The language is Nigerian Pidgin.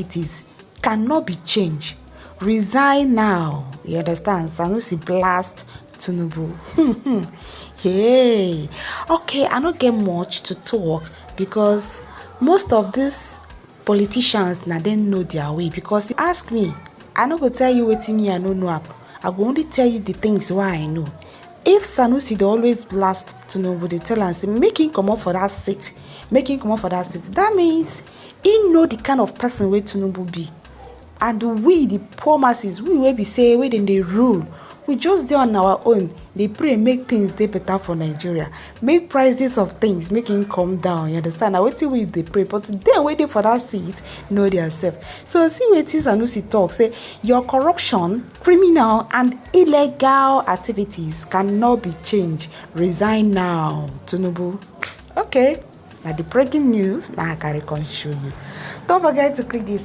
activities cannot be changed. Resign now. You understand? Sanusi blast Tinubu. Hey, okay, I don't get much to talk because most of these politicians now they know their way. Because you ask me, I no go tell you what me I no know. I go only tell you the things why I know. If Sanusi they always blast Tinubu, they tell and say make him come up for that seat, make him come up for that seat. That means he know the kind of person where Tinubu be. And we, the poor masses, we will be say, we then they rule. We just do on our own. They pray, make things they better for Nigeria. Make prices of things, make it come down. You understand? Now, what we they pray, but they're waiting for that seat, know themselves. So, see what it is Sanusi talk. Say, your corruption, criminal, and illegal activities cannot be changed. Resign now, Tinubu. Okay. Now, the breaking news, now I can show you. Don't forget to click this